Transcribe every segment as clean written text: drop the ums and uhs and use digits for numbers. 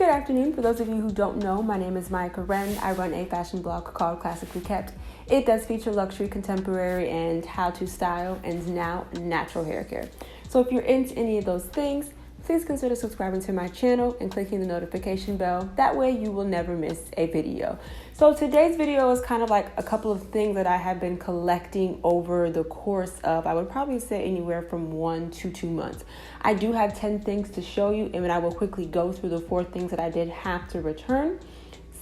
Good afternoon. For those of you who don't know, my name is Maya Karen. I run a fashion blog called Classically Kept. It does feature luxury, contemporary, and how to style, and now natural hair care. So if you're into any of those things, please consider subscribing to my channel and clicking the notification bell. That way you will never miss a video. So today's video is kind of like a couple of things that I have been collecting over the course of, I would probably say anywhere from 1 to 2 months. I do have 10 things to show you, and then I will quickly go through the 4 things that I did have to return.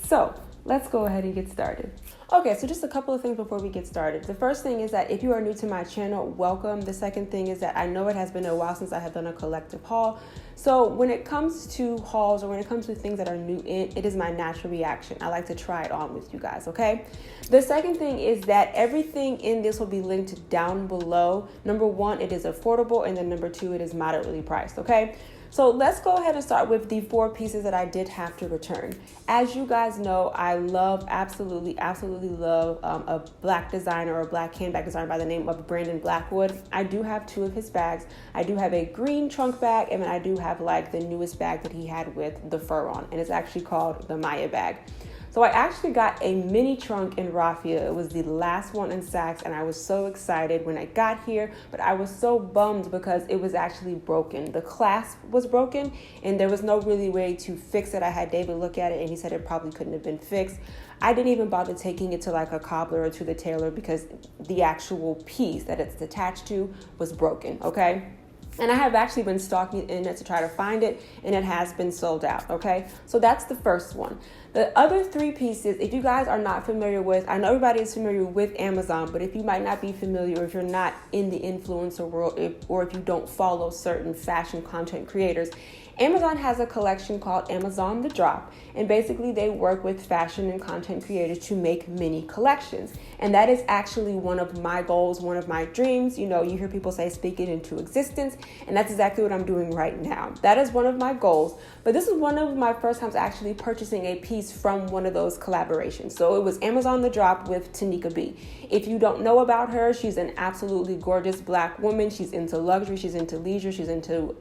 So let's go ahead and get started. Okay, so just a couple of things before we get started. The first thing is that if you are new to my channel, welcome. The second thing is that I know it has been a while since I have done a collective haul. So when it comes to hauls or when it comes to things that are new in, it is my natural reaction. I like to try it on with you guys, okay? The second thing is that everything in this will be linked down below. Number 1, it is affordable, and then number 2, it is moderately priced, okay? So let's go ahead and start with the 4 pieces that I did have to return. As you guys know, I love, absolutely love a black designer or a black handbag designer by the name of Blackwood. I do have 2 of his bags. I do have a green trunk bag, and then I do have like the newest bag that he had with the fur on, and it's actually called the Maya bag. So I actually got a mini trunk in raffia. It was the last one in Saks, and I was so excited when I got here, but I was so bummed because it was actually broken. The clasp was broken, and there was no really way to fix it. I had David look at it, and he said it probably couldn't have been fixed. I didn't even bother taking it to like a cobbler or to the tailor because the actual piece that it's attached to was broken, okay? And I have actually been stalking the internet to try to find it, and it has been sold out, okay? So that's the first one. The other 3 pieces, if you guys are not familiar with, I know everybody is familiar with Amazon, but if you might not be familiar, or if you're not in the influencer world, or if you don't follow certain fashion content creators, Amazon has a collection called Amazon The Drop, and basically they work with fashion and content creators to make mini collections. And that is actually one of my goals, one of my dreams. You know, you hear people say speak it into existence, and that's exactly what I'm doing right now. That is one of my goals, but this is one of my first times actually purchasing a piece from one of those collaborations. So it was Amazon The Drop with Tanika B. If you don't know about her, she's an absolutely gorgeous black woman. She's into luxury, she's into leisure, she's into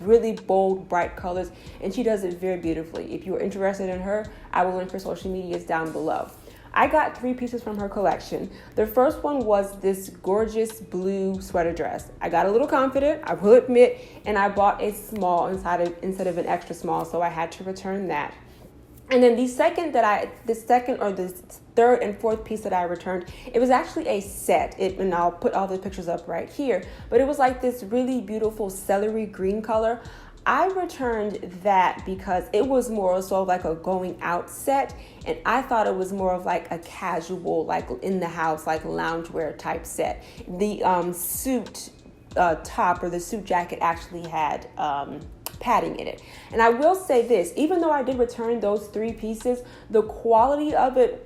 really bold, bright colors, and she does it very beautifully. If you are interested in her, I will link her social medias down below. I got 3 pieces from her collection. The first one was this gorgeous blue sweater dress. I got a little confident, I will admit, and I bought a small instead of an extra small, so I had to return that. And then the third and fourth piece that I returned, it was actually a set. And I'll put all the pictures up right here. But it was like this really beautiful celery green color. I returned that because it was more so like a going out set, and I thought it was more of like a casual, like in the house, like loungewear type set. The suit top or the suit jacket actually had padding in it. And I will say this, even though I did return those 3 pieces, the quality of it,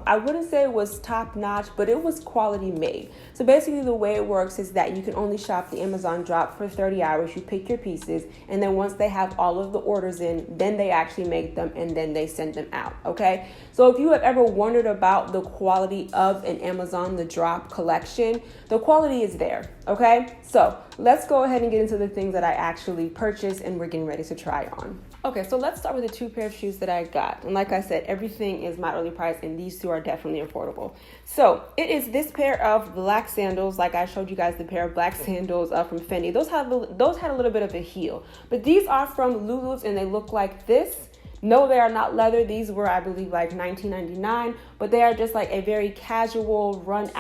I wouldn't say it was top notch, but it was quality made. So basically the way it works is that you can only shop the Amazon Drop for 30 hours. You pick your pieces, and then once they have all of the orders in, then they actually make them, and then they send them out, okay? So if you have ever wondered about the quality of an Amazon The Drop collection, the quality is there, okay? So let's go ahead and get into the things that I actually purchased and we're getting ready to try on. Okay, so let's start with the 2 pair of shoes that I got. And like I said, everything is moderately priced, and these 2 are definitely affordable. So it is this pair of black sandals. Like I showed you guys the pair of black sandals from Fendi. Those had a little bit of a heel, but these are from Lulus, and they look like this. No, they are not leather. These were, I believe, like $19.99, but they are just like a very casual run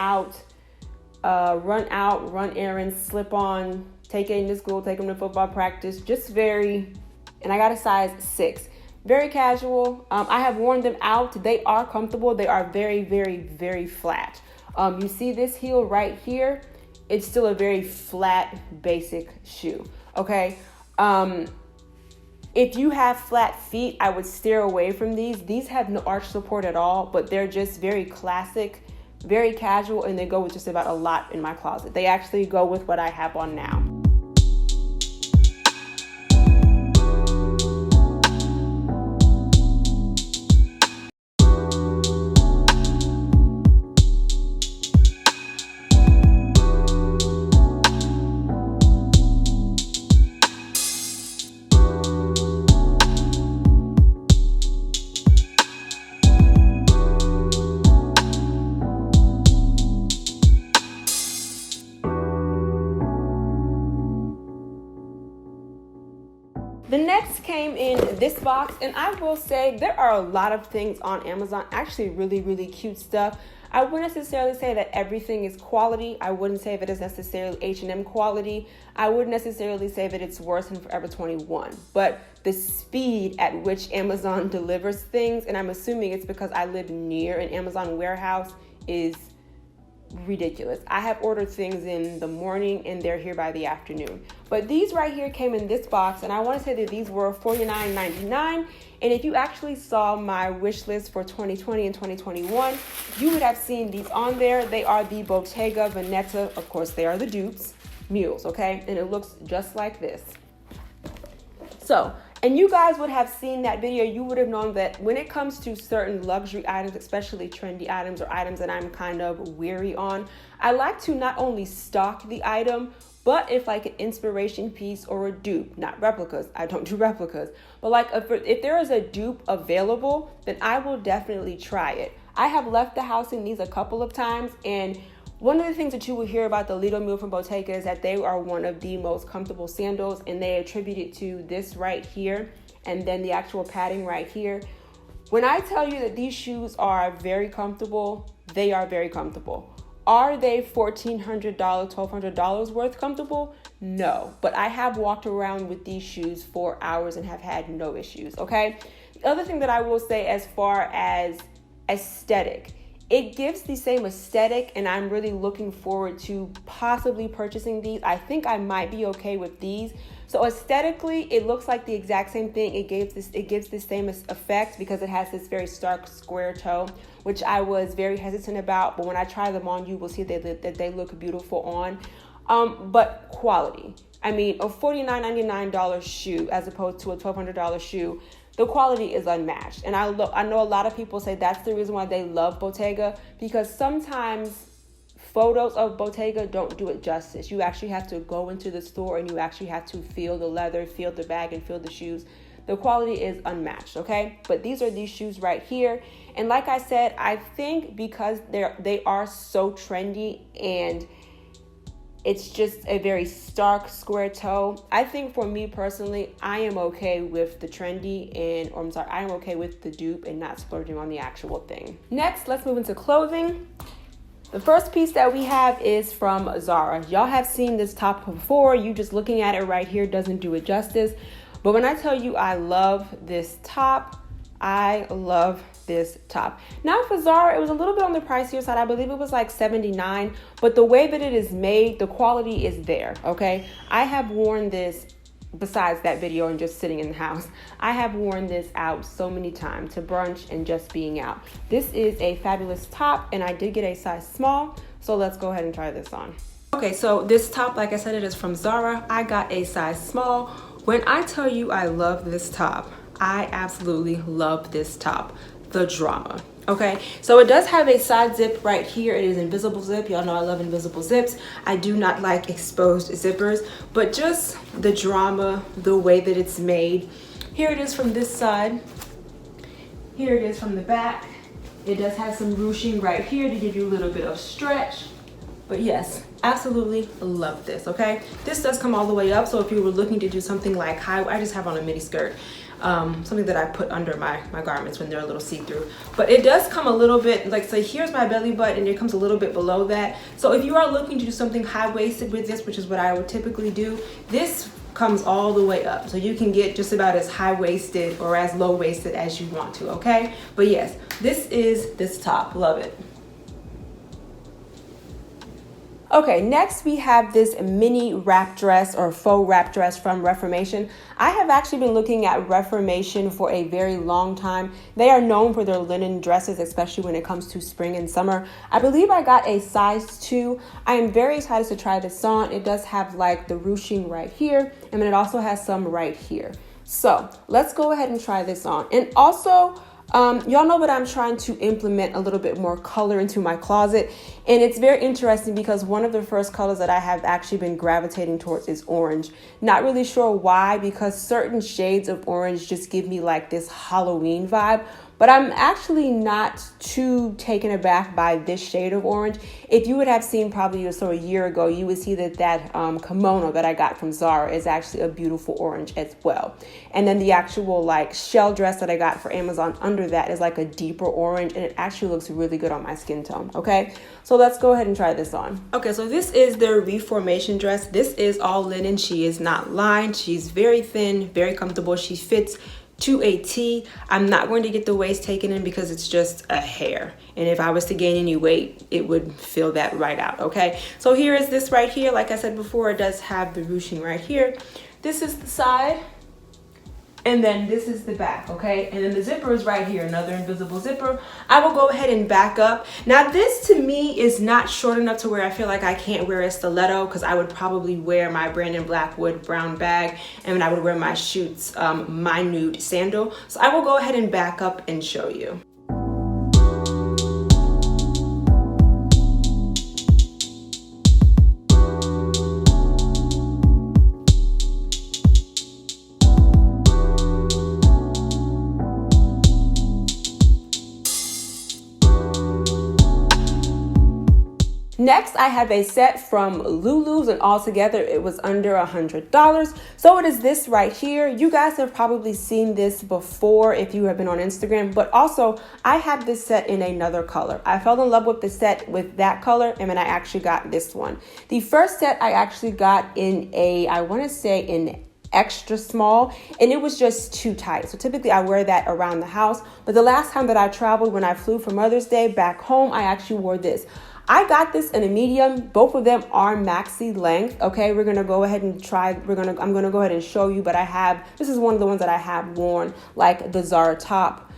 errands, slip on, take Aiden to school, take him to football practice, just very, and I got a size 6. Very casual. I have worn them out. They are comfortable. They are very, very, very flat. You see this heel right here? It's still a very flat, basic shoe, okay? If you have flat feet, I would steer away from these. These have no arch support at all, but they're just very classic, very casual, and they go with just about a lot in my closet. They actually go with what I have on now. The next came in this box, and I will say there are a lot of things on Amazon, actually really, really cute stuff. I wouldn't necessarily say that everything is quality. I wouldn't say that it's necessarily H&M quality. I wouldn't necessarily say that it's worse than Forever 21, but the speed at which Amazon delivers things, and I'm assuming it's because I live near an Amazon warehouse, is ridiculous. I have ordered things in the morning and they're here by the afternoon. But these right here came in this box, and I want to say that these were $49.99. And if you actually saw my wish list for 2020 and 2021, you would have seen these on there. They are the Bottega Veneta, of course they are the dupes, mules, okay? And it looks just like this. So, and you guys would have seen that video, you would have known that when it comes to certain luxury items, especially trendy items or items that I'm kind of weary on, I like to not only stock the item, but if like an inspiration piece or a dupe, not replicas, I don't do replicas, but like if there is a dupe available, then I will definitely try it. I have left the house in these a couple of times, and one of the things that you will hear about the Lido Mule from Bottega is that they are one of the most comfortable sandals, and they attribute it to this right here and then the actual padding right here. When I tell you that these shoes are very comfortable, they are very comfortable. Are they $1,400, $1,200 worth comfortable? No, but I have walked around with these shoes for hours and have had no issues, okay? The other thing that I will say as far as aesthetic, it gives the same aesthetic, and I'm really looking forward to possibly purchasing these. I think I might be okay with these. So aesthetically, it looks like the exact same thing. It gives the same effect because it has this very stark square toe, which I was very hesitant about. But when I try them on, you will see that they look beautiful on. But quality. I mean, a $49.99 shoe as opposed to a $1,200 shoe, the quality is unmatched. And I know a lot of people say that's the reason why they love Bottega, because sometimes photos of Bottega don't do it justice. You actually have to go into the store and you actually have to feel the leather, feel the bag, and feel the shoes. The quality is unmatched, okay? But these are these shoes right here. And like I said, I think because they are so trendy and it's just a very stark square toe, I think for me personally, I am okay with the trendy I am okay with the dupe and not splurging on the actual thing. Next, let's move into clothing. The first piece that we have is from Zara. Y'all have seen this top before. You just looking at it right here doesn't do it justice. But when I tell you I love this top, I love this top. Now for Zara, it was a little bit on the pricier side. I believe it was like $79, but the way that it is made, the quality is there, okay? I have worn this, besides that video and just sitting in the house, I have worn this out so many times to brunch and just being out. This is a fabulous top, and I did get a size small, so let's go ahead and try this on. Okay, so this top, like I said, it is from Zara. I got a size small. When I tell you I love this top, I absolutely love this top. The drama. Okay, so it does have a side zip right here. It is invisible zip. Y'all know I love invisible zips. I do not like exposed zippers, but just the drama, the way that it's made. Here it is from this side. Here it is from the back. It does have some ruching right here to give you a little bit of stretch. But yes, absolutely love this, okay? This does come all the way up, so if you were looking to do something like high, I just have on a midi skirt. Something that I put under my garments when they're a little see-through. But it does come a little bit, like, so here's my belly button and it comes a little bit below that. So if you are looking to do something high-waisted with this, which is what I would typically do, this comes all the way up. So you can get just about as high-waisted or as low-waisted as you want to, okay? But yes, this is this top. Love it. Okay, next we have this mini wrap dress or faux wrap dress from Reformation. I have actually been looking at Reformation for a very long time. They are known for their linen dresses, especially when it comes to spring and summer. I believe I got a size 2. I am very excited to try this on. It does have like the ruching right here, and then it also has some right here. So let's go ahead and try this on. And also, y'all know that I'm trying to implement a little bit more color into my closet, and it's very interesting because one of the first colors that I have actually been gravitating towards is orange. Not really sure why, because certain shades of orange just give me like this Halloween vibe, but I'm actually not too taken aback by this shade of orange. If you would have seen probably a year ago, you would see that kimono that I got from Zara is actually a beautiful orange as well. And then the actual like shell dress that I got for Amazon under that is like a deeper orange, and it actually looks really good on my skin tone. Okay, so let's go ahead and try this on. Okay, so this is their Reformation dress. This is all linen. She is not lined. She's very thin, very comfortable. She fits to a T. I'm not going to get the waist taken in because it's just a hair. And if I was to gain any weight, it would fill that right out, okay? So here is this right here. Like I said before, it does have the ruching right here. This is the side. And then this is the back, okay? And then the zipper is right here, another invisible zipper. I will go ahead and back up. Now this to me is not short enough to where I feel like I can't wear a stiletto, because I would probably wear my Brandon Blackwood brown bag, and I would wear my Schutz my nude sandal. So I will go ahead and back up and show you. Next, I have a set from Lulus, and altogether it was under $100. So it is this right here. You guys have probably seen this before if you have been on Instagram, but also I have this set in another color. I fell in love with the set with that color, and then I actually got this one. The first set I actually got in I want to say in extra small, and it was just too tight. So typically I wear that around the house, but the last time that I traveled, when I flew for Mother's Day back home, I actually wore this. I got this in a medium. Both of them are maxi length. Okay, we're gonna go ahead and try. I'm gonna go ahead and show you. But this is one of the ones that I have worn, like the Zara top.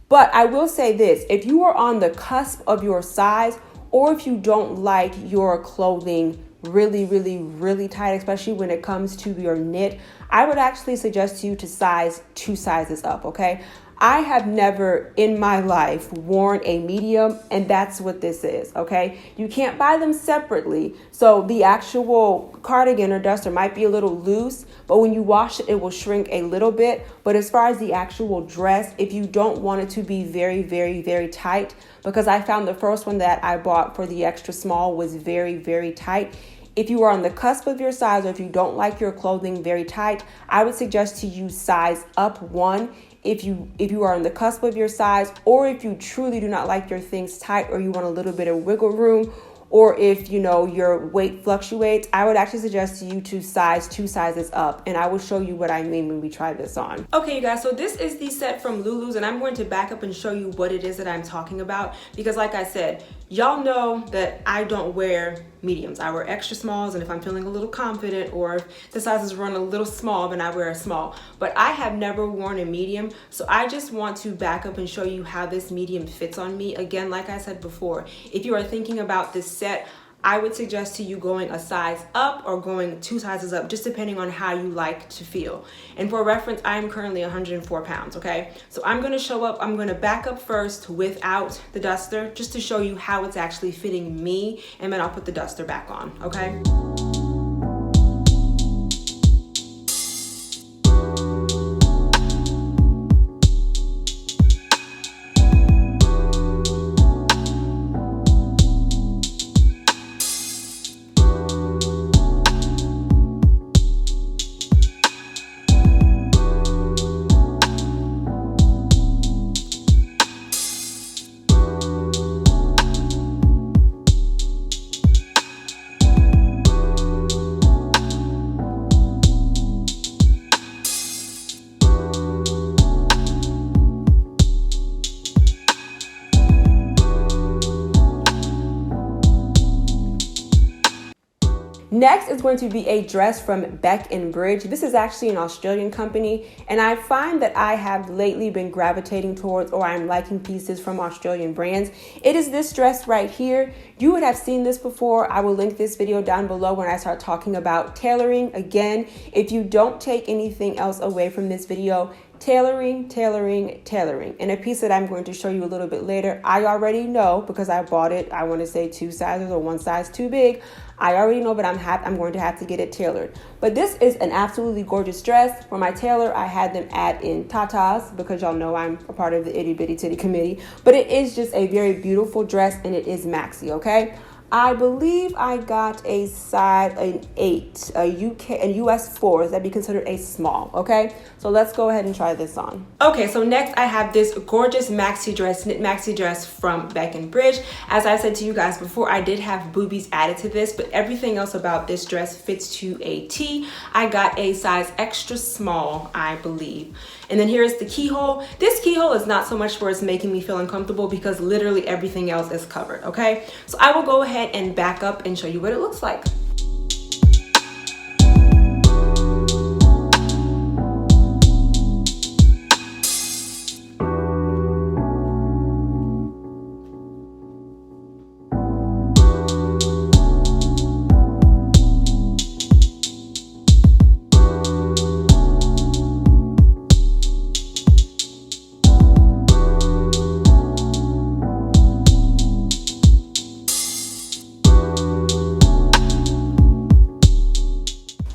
But I will say this: if you are on the cusp of your size, or if you don't like your clothing really, really, really tight, especially when it comes to your knit, I would actually suggest you to size 2 sizes up. Okay. I have never in my life worn a medium, and that's what this is, okay? You can't buy them separately. So the actual cardigan or duster might be a little loose, but when you wash it, it will shrink a little bit. But as far as the actual dress, if you don't want it to be very, very, very tight, because I found the first one that I bought for the extra small was very, very tight. If you are on the cusp of your size, or if you don't like your clothing very tight, I would suggest to use size up 1. If you are on the cusp of your size, or if you truly do not like your things tight, or you want a little bit of wiggle room, or if your weight fluctuates, I would actually suggest you to size 2 sizes up, and I will show you what I mean when we try this on. Okay, you guys, so this is the set from Lulus, and I'm going to back up and show you what it is that I'm talking about, because like I said, y'all know that I don't wear mediums. I wear extra smalls, and if I'm feeling a little confident, or if the sizes run a little small, then I wear a small. But I have never worn a medium, so I just want to back up and show you how this medium fits on me. Again, like I said before, if you are thinking about this set, I would suggest to you going a size up or going 2 sizes up, just depending on how you like to feel. And for reference, I am currently 104 pounds, okay? So I'm gonna back up first without the duster, just to show you how it's actually fitting me, and then I'll put the duster back on, okay? Next is going to be a dress from Bec and Bridge. This is actually an Australian company, and I find that I have lately been gravitating towards, or I'm liking pieces from Australian brands. It is this dress right here. You would have seen this before. I will link this video down below when I start talking about tailoring. Again, if you don't take anything else away from this video, tailoring. And a piece that I'm going to show you a little bit later, I already know because I bought it, I want to say 2 sizes or 1 size too big. I already know, but I'm going to have to get it tailored. But this is an absolutely gorgeous dress. For my tailor, I had them add in tatas because y'all know I'm a part of the itty bitty titty committee. But it is just a very beautiful dress, and it is maxi, okay? I believe I got a size an 8, a UK and US 4s. That'd be considered a small, okay? So let's go ahead and try this on. Okay, so next I have this gorgeous maxi dress, knit maxi dress from Bec and Bridge. As I said to you guys before, I did have boobies added to this, but everything else about this dress fits to a T. I got a size extra small, I believe. And then here's the keyhole. This keyhole is not so much where it's making me feel uncomfortable because literally everything else is covered, okay? So I will go ahead and back up and show you what it looks like.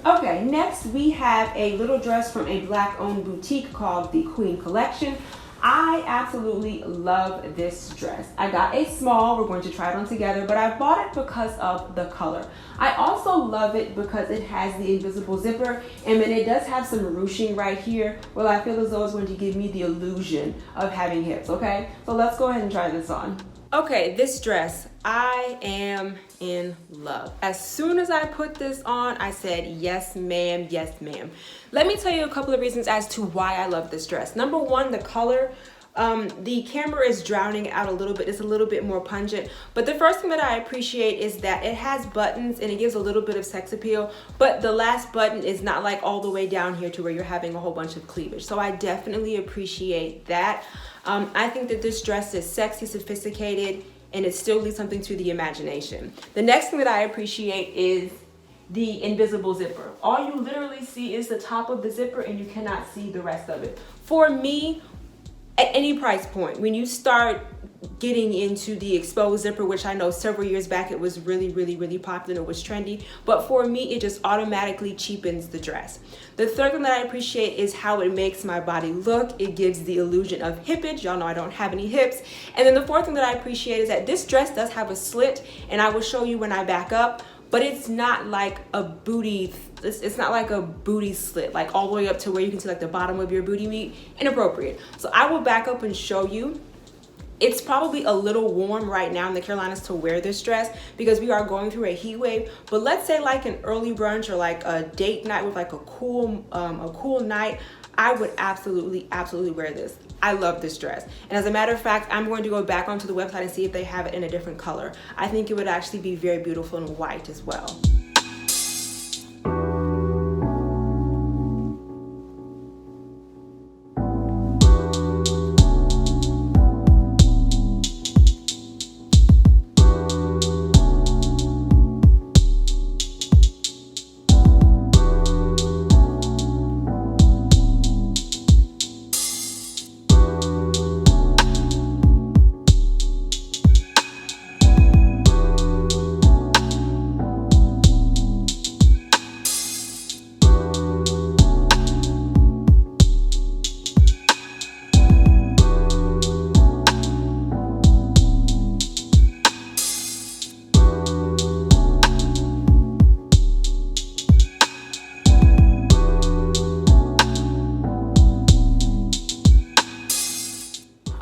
Okay, next we have a little dress from a Black-owned boutique called the Queen Collection. I absolutely love this dress. I got a small, we're going to try it on together, but I bought it because of the color. I also love it because it has the invisible zipper, and then it does have some ruching right here, where I feel as though it's going to give me the illusion of having hips, okay? So let's go ahead and try this on. Okay, this dress, I am in love. As soon as I put this on, I said, yes, ma'am, yes, ma'am. Let me tell you a couple of reasons as to why I love this dress. Number one, the color. The camera is drowning out a little bit. It's a little bit more pungent. But the first thing that I appreciate is that it has buttons and it gives a little bit of sex appeal. But the last button is not like all the way down here to where you're having a whole bunch of cleavage. So I definitely appreciate that. I think that this dress is sexy, sophisticated, and it still leaves something to the imagination. The next thing that I appreciate is the invisible zipper. All you literally see is the top of the zipper and you cannot see the rest of it. For me, at any price point, when you start getting into the exposed zipper, which I know several years back it was really popular, it was trendy, but for me it just automatically cheapens the dress. The third thing that I appreciate is how it makes my body look. It gives the illusion of hippage. Y'all know I don't have any hips. And then the fourth thing that I appreciate is that this dress does have a slit, and I will show you when I back up, but it's not like a booty, it's not like a booty slit, like all the way up to where you can see like the bottom of your booty meat. Inappropriate. So I will back up and show you. It's probably a little warm right now in the Carolinas to wear this dress because we are going through a heat wave. But let's say like an early brunch or like a date night with like a cool night, I would absolutely wear this. I love this dress. And as a matter of fact, I'm going to go back onto the website and see if they have it in a different color. I think it would actually be very beautiful in white as well.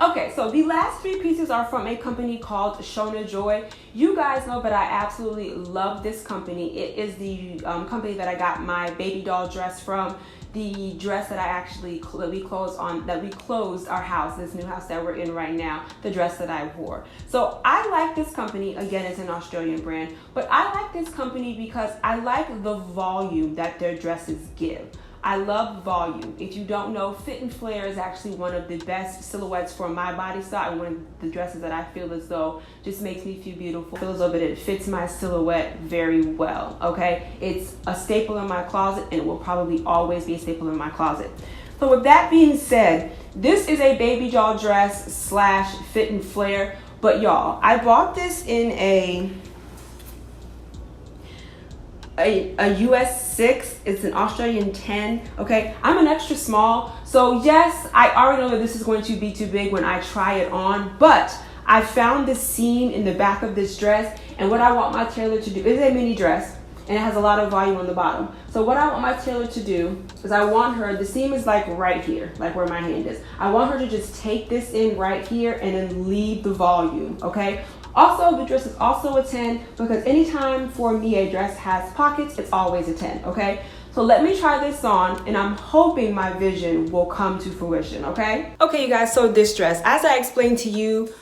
Okay, so the last three pieces are from a company called Shona Joy. You guys know that I absolutely love this company. It is the company that I got my baby doll dress from. The dress that I actually we closed our house, this new house that we're in right now, the dress that I wore. So I like this company. Again, it's an Australian brand, but I like this company because I like the volume that their dresses give. I love volume. If you don't know, fit and flare is actually one of the best silhouettes for my body style, and one of the dresses that I feel as though just makes me feel beautiful. Feels as though it fits my silhouette very well, okay? It's a staple in my closet, and it will probably always be a staple in my closet. So with that being said, this is a baby doll dress slash fit and flare, but y'all, I bought this in a a US 6, it's an Australian 10, okay? I'm an extra small, so yes, I already know that this is going to be too big when I try it on, but I found this seam in the back of this dress, and what I want my tailor to do, is a mini dress, and it has a lot of volume on the bottom. So what I want my tailor to do is I want her, the seam is like right here, like where my hand is. I want her to just take this in right here and then leave the volume, okay? Also, the dress is also a 10 because anytime for me a dress has pockets, it's always a 10, okay? So let me try this on, and I'm hoping my vision will come to fruition, okay? Okay, you guys, so this dress, as I explained to you,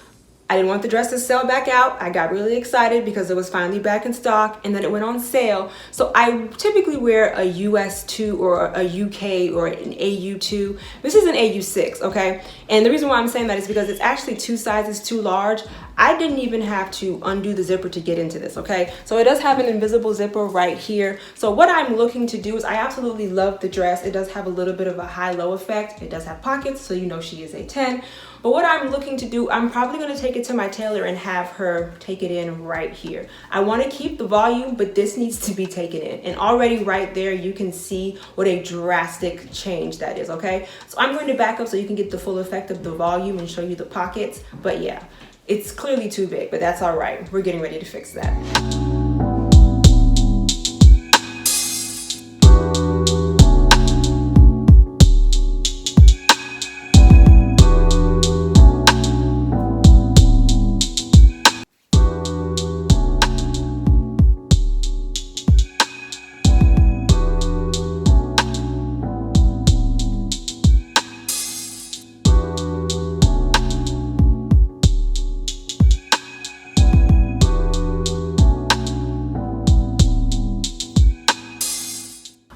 I didn't want the dress to sell back out. I got really excited because it was finally back in stock, and then it went on sale. So I typically wear a US 2 or a UK or an AU 2. This is an AU 6, okay? And the reason why I'm saying that is because it's actually 2 sizes too large. I didn't even have to undo the zipper to get into this, okay? So it does have an invisible zipper right here. So what I'm looking to do is, I absolutely love the dress. It does have a little bit of a high-low effect. It does have pockets, so you know she is a 10. But what I'm looking to do, I'm probably gonna take it to my tailor and have her take it in right here. I wanna keep the volume, but this needs to be taken in. And already right there, you can see what a drastic change that is, okay? So I'm going to back up so you can get the full effect of the volume and show you the pockets. But yeah, it's clearly too big, but that's all right. We're getting ready to fix that.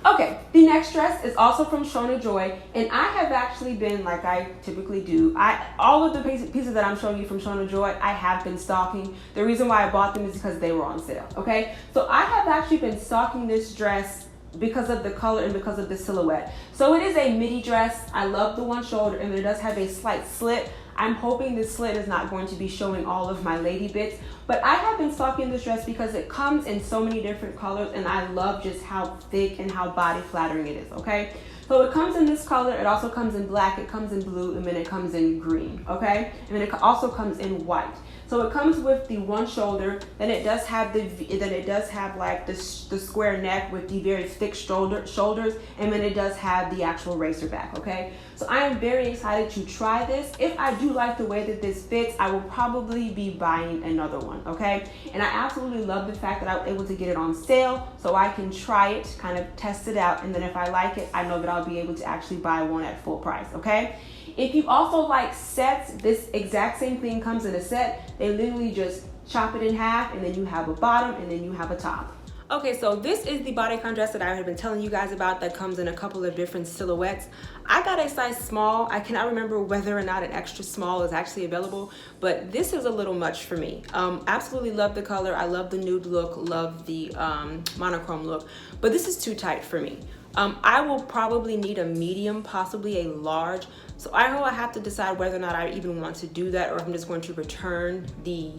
Okay, the next dress is also from Shona Joy, and I have actually been, like I typically do, all of the pieces that I'm showing you from Shona Joy, I have been stocking. The reason why I bought them is because they were on sale, okay? So I have actually been stocking this dress because of the color and because of the silhouette. So it is a midi dress. I love the one shoulder, and it does have a slight slit. I'm hoping this slit is not going to be showing all of my lady bits, but I have been stocking this dress because it comes in so many different colors, and I love just how thick and how body flattering it is, okay? So it comes in this color, it also comes in black, it comes in blue, and then it comes in green, okay? And then it also comes in white. So it comes with the one shoulder, then it does have like the square neck with the very thick shoulders, and then it does have the actual racer back, okay? So I am very excited to try this. If I do like the way that this fits, I will probably be buying another one, okay? And I absolutely love the fact that I was able to get it on sale so I can try it, kind of test it out, and then if I like it, I know that I'll be able to actually buy one at full price, okay? If you also like sets, this exact same thing comes in a set. They literally just chop it in half, and then you have a bottom, and then you have a top. Okay, so this is the bodycon dress that I have been telling you guys about that comes in a couple of different silhouettes. I got a size small. I cannot remember whether or not an extra small is actually available, but this is a little much for me. Absolutely love the color. I love the nude look, love the monochrome look, but this is too tight for me. I will probably need a medium, possibly a large. So I know I have to decide whether or not I even want to do that, or if I'm just going to return the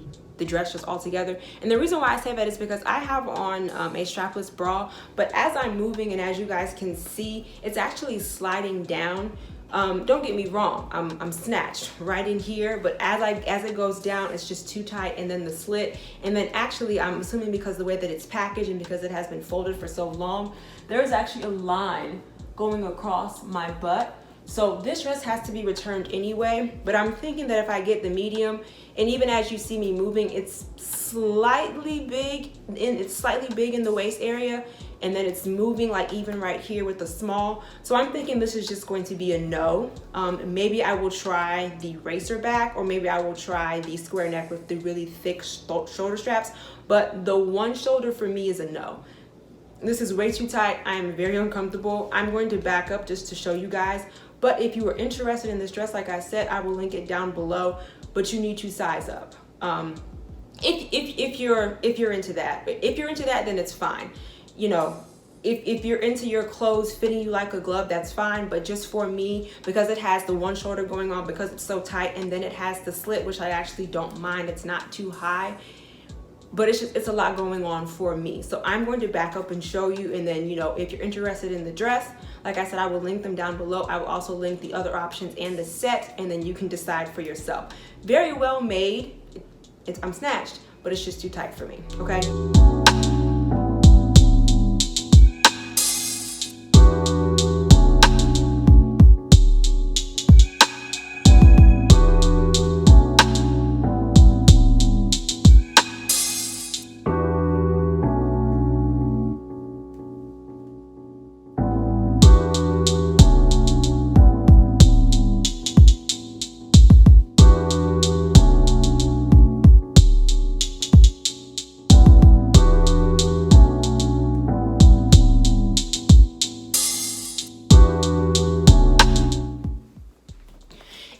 dress just altogether. And the reason why I say that is because I have on a strapless bra, but as I'm moving and as you guys can see, it's actually sliding down. Don't get me wrong, I'm snatched right in here, but as it goes down, it's just too tight, and then the slit, and then actually I'm assuming because the way that it's packaged and because it has been folded for so long, there's actually a line going across my butt. So this dress has to be returned anyway, but I'm thinking that if I get the medium, and even as you see me moving, it's slightly big in the waist area, and then it's moving like even right here with the small. So I'm thinking this is just going to be a no. Maybe I will try the racer back, or maybe I will try the square neck with the really thick shoulder straps, but the one shoulder for me is a no. This is way too tight. I am very uncomfortable. I'm going to back up just to show you guys. But if you are interested in this dress, like I said, I will link it down below, but you need to size up. If you're into that. If you're into that, then it's fine. You know, if you're into your clothes fitting you like a glove, that's fine. But just for me, because it has the one shoulder going on, because it's so tight, and then it has the slit, which I actually don't mind. It's not too high. but it's a lot going on for me. So I'm going to back up and show you, and then, you know, if you're interested in the dress, like I said, I will link them down below. I will also link the other options and the set, and then you can decide for yourself. Very well made. I'm snatched, but it's just too tight for me, okay?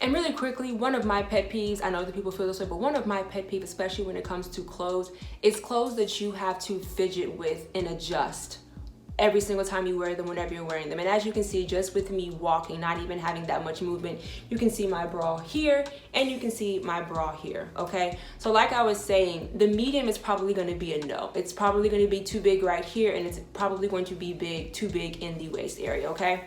And really quickly, one of my pet peeves, I know that people feel this way, but one of my pet peeves, especially when it comes to clothes, is clothes that you have to fidget with and adjust every single time you wear them, whenever you're wearing them. And as you can see, just with me walking, not even having that much movement, you can see my bra here and you can see my bra here, okay? So like I was saying, the medium is probably gonna be a no. It's probably gonna be too big right here, and it's probably going to be too big in the waist area, okay?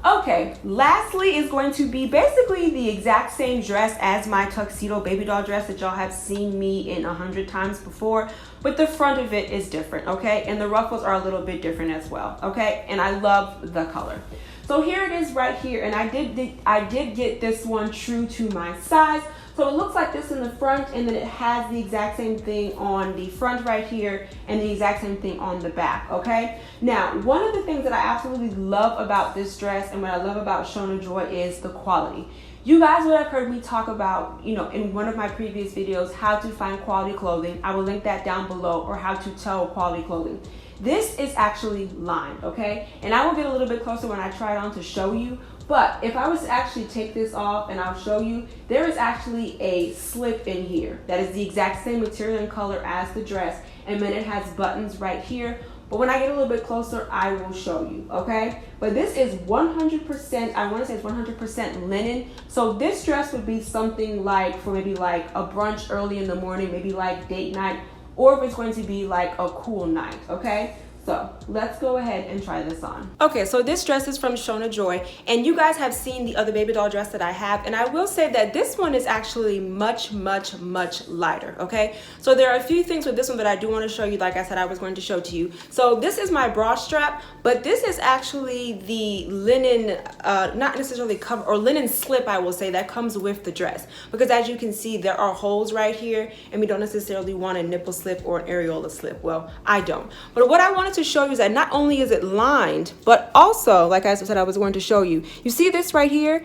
Okay, lastly is going to be basically the exact same dress as my tuxedo baby doll dress that y'all have seen me in 100 times before, but the front of it is different, okay? And the ruffles are a little bit different as well, okay? And I love the color. So here it is right here, and I did get this one true to my size. So it looks like this in the front, and then it has the exact same thing on the front right here and the exact same thing on the back, okay? Now, one of the things that I absolutely love about this dress and what I love about Shona Joy is the quality. You guys would have heard me talk about, you know, in one of my previous videos, how to find quality clothing. I will link that down below, or how to tell quality clothing. This is actually lined, okay? And I will get a little bit closer when I try it on to show you. But if I was to actually take this off and I'll show you, there is actually a slip in here that is the exact same material and color as the dress, and then it has buttons right here. But when I get a little bit closer, I will show you, okay? But this is 100%, I want to say it's 100% linen. So this dress would be something like for maybe like a brunch early in the morning, maybe like date night, or if it's going to be like a cool night, okay? So let's go ahead and try this on. Okay, so this dress is from Shona Joy, and you guys have seen the other baby doll dress that I have, and I will say that this one is actually much lighter, okay? So there are a few things with this one that I do want to show you. Like I said, I was going to show to you. So this is my bra strap, but this is actually the linen, not necessarily cover, or linen slip, I will say, that comes with the dress. Because as you can see, there are holes right here, and we don't necessarily want a nipple slip or an areola slip. Well, I don't. But what I wanted to show you is that not only is it lined, but also, like I said, I was going to show you, you see this right here,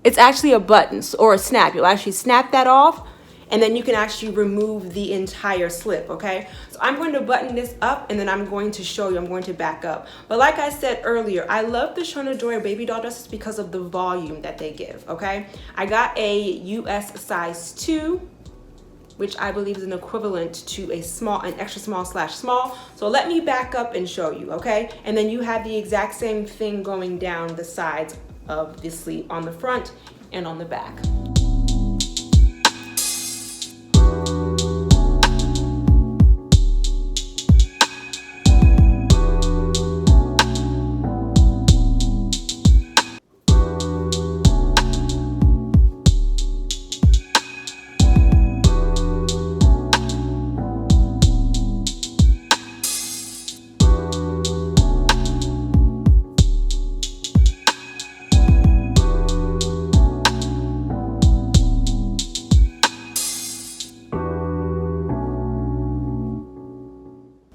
it's actually a button or a snap. You'll actually snap that off, and then you can actually remove the entire slip, okay? So I'm going to button this up, and then I'm going to show you, I'm going to back up. But like I said earlier, I love the Shona Joy baby doll dresses because of the volume that they give, okay? I got a US size 2, which I believe is an equivalent to an extra small / small. So let me back up and show you, okay? And then you have the exact same thing going down the sides of the sleeve on the front and on the back.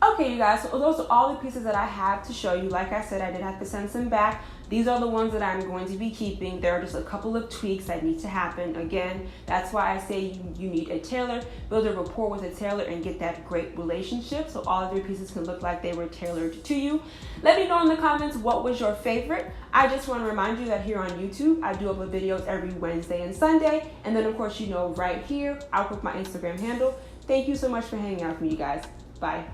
Okay, you guys, so those are all the pieces that I have to show you. Like I said, I did have to send some back. These are the ones that I'm going to be keeping. There are just a couple of tweaks that need to happen. Again, that's why I say you need a tailor. Build a rapport with a tailor and get that great relationship so all of your pieces can look like they were tailored to you. Let me know in the comments what was your favorite. I just want to remind you that here on YouTube, I do upload videos every Wednesday and Sunday. And then, of course, you know, right here, I'll put my Instagram handle. Thank you so much for hanging out with me, you guys. Bye.